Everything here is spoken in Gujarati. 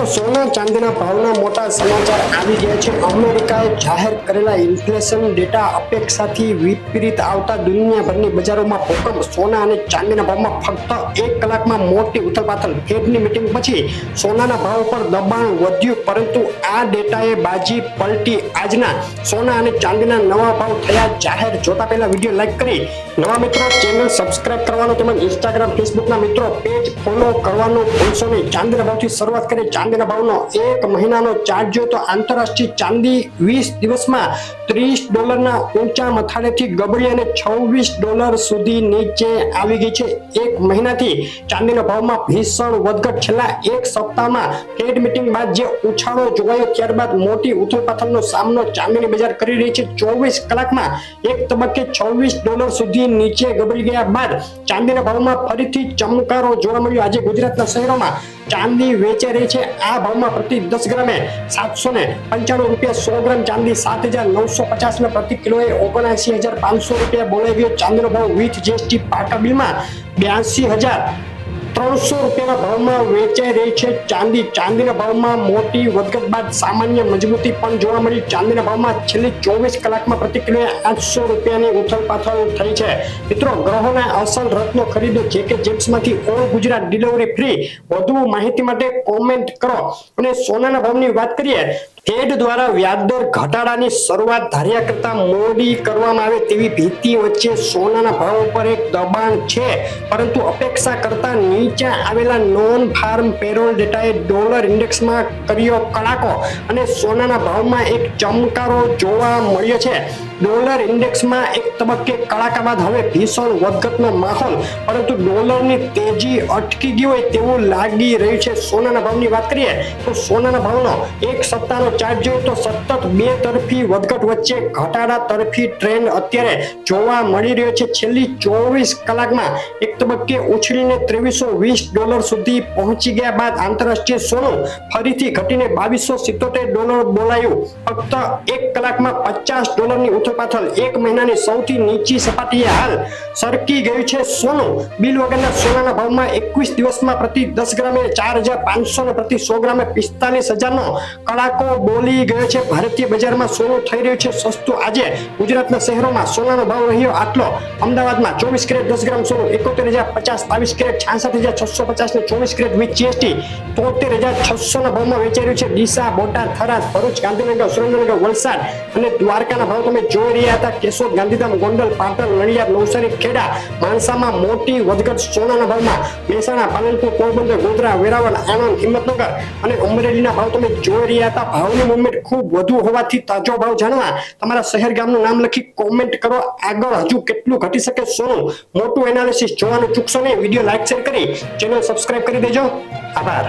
મિત્રો સોના ચાંદીના ભાવના મોટા સમાચાર આવી ગયા છે। અમેરિકાએ જાહેર કરેલા ઇન્ફ્લેશન ડેટા અપેક્ષાથી વિપરીત આવતા દુનિયાભરની બજારોમાં ભૂકંપ। સોના અને ચાંદીના ભાવમાં ફક્ત 1 કલાકમાં મોટી ઉથલપાથલ। ફેડની મીટિંગ પછી સોનાના ભાવ પર દબાણ વધ્યું, પરંતુ આ ડેટાએ બાજી પલટી। આજના સોના અને ચાંદીના નવા ભાવ થયા જાહેર। જોતા પહેલા વિડીયો લાઈક કરી નવા મિત્રો ચેનલ સબસ્ક્રાઇબ કરવાનો તેમજ ઇન્સ્ટાગ્રામ ફેસબુકના મિત્રો પેજ ફોલો કરવાનું ભૂલશો નહીં। ચાંદીના ભાવથી શરૂઆત કરીએ। ચાંદીના ભાવનો એક મહિનાનો ચાર્ટ જોઈએ તો આંતરરાષ્ટ્રીય ચાંદી 20 દિવસમાં $30 ઊંચા મથાળેથી ગબડી અને $26 સુધી નીચે આવી ગઈ છે। એક મહિનાથી ચાંદીના ભાવમાં ભીષણ વધઘટ। છેલ્લા એક સપ્તાહમાં ફેડ મીટિંગ બાદ જે ઉછાળો જોવાયો ત્યારબાદ મોટી ઉથલપાથલનો સામનો ચાંદીની બજાર કરી રહી છે। 24 કલાકમાં એક તબક્કે $26 સુધી નીચે ગબડી ગયા બાદ ચાંદીના ભાવમાં ફરીથી ચમકારો જોવા મળ્યો। આજે ગુજરાતના શહેરોમાં ચાંદી વેચાઈ રહી છે। આ ભાવમાં પ્રતિ 10 ગ્રામે ₹795, 100 ગ્રામ ચાંદી 7,950 ને પ્રતિ કિલોએ 79,500 બોલાઈ ગયો। ચાંદીનો ભાવ વિથ જીએસટી પાકા બિલમાં ₹82,300 ભાવમાં વેચાઈ રહી છે। ચાંદીના ભાવમાં મોટી વધઘટ બાદ સામાન્ય મજબૂતી પણ જોવા મળી। ચાંદીના ભાવમાં છેલ્લી 24 કલાકમાં પ્રતિ કિલોએ ₹800 ઉથલપાથલ થઈ છે। મિત્રો, ગ્રહોના અસલ રત્નો ખરીદો JK જેમ્સમાંથી ઓલ ગુજરાત ડિલિવરી ફ્રી। વધુ માહિતી માટે કોમેન્ટ કરો। અને સોનાના ભાવની વાત કરીએ, ફેડ દ્વારા વ્યાજદર ઘટાડાની શરૂઆત ધાર્યા કરતા મોડી કરવામાં આવે તેવી ભીતિ વચ્ચે સોનાના ભાવ પર એક દબાણ છે, પરંતુ અપેક્ષા કરતા નીચે આવેલા નોન ફાર્મ પેરોલ ડેટાએ ડોલર ઇન્ડેક્સમાં કર્યો કડાકો અને સોનાના ભાવમાં એક ચમકારો જોવા મળ્યો છે। ડોલર ઇન્ડેક્સમાં એક તબક્કે કડાકા બાદ હવે ભીષણ વધઘટનો માહોલ, પરંતુ ડોલરની તેજી અટકી ગઈ હોય તેવું લાગી રહ્યું છે। સોનાના ભાવની વાત કરીએ તો સોનાના ભાવનો એક સપ્તાહનો ચાર્ટ જોઈએ તો સતત બે તરફી વધઘટ વચ્ચે ઘટાડા તરફી ટ્રેન્ડ અત્યારે જોવા મળી રહ્યો છે। છેલ્લી 24 કલાકમાં એક તબક્કે ઉછળીને $2320 સુધી પહોંચી ગયા બાદ આંતરરાષ્ટ્રીય સોનું ફરીથી ઘટીને $2277 બોલાયું। ફક્ત 1 કલાકમાં $50 ની ઉથલપાથલ। એક મહિનાની સૌથી નીચી સપાટીએ હાલ સરકી ગયું છે સોનું। બિલ વગરના સોનાના ભાવમાં 21 દિવસમાં પ્રતિ 10 ગ્રામે 4,500 ને પ્રતિ 100 ગ્રામે 45,000 નો કડાકો બોલી ગયો છે। ભારતીય બજારમાં સોનું થઈ રહ્યું છે સસ્તું। આજે ગુજરાતના શહેરોમાં સોનાનો ભાવ રહ્યો આટલો। અમદાવાદમાં 24 કેરેટ 10 ગ્રામ સોનું 71,050, 22 કેરેટ 66,650 ને 24 કેરેટ વિથ જીએસટી 73,600 ના ભાવમાં વેચાઈ રહ્યું છે। ડીસા, બોટાદ, થરાદ, ભરૂચ, ગાંધીનગર, સુરેન્દ્રનગર, વલસાડ અને દ્વારકાના ભાવ તમે જોઈ રહ્યા હતા। કેશોદ, ગાંધીધામ, ગોંડલ, પાટણ, નડિયાદ, નવસારી, ખેડા, માણસામાં મોટી વધઘટ સોનાના ભાવમાં। મહેસાણા, પાલનપુર, પોરબંદર, ગોધરા, વેરાવળ, આણંદ, હિંમતનગર અને અમરેલીના ભાવ તમે જોઈ રહ્યા હતા। ભાવની મુવમેન્ટ ખૂબ વધુ હોવાથી તાજો ભાવ જાણવા તમારા શહેર ગામનું નામ લખી કોમેન્ટ કરો। આગળ હજુ કેટલું ઘટી શકે સોનું, મોટું એનાલિસિસ જોવાનું ચૂકશો નહીં। વિડીયો લાઈક શેર કરી ચેનલ સબસ્ક્રાઇબ કરી દેજો। આભાર।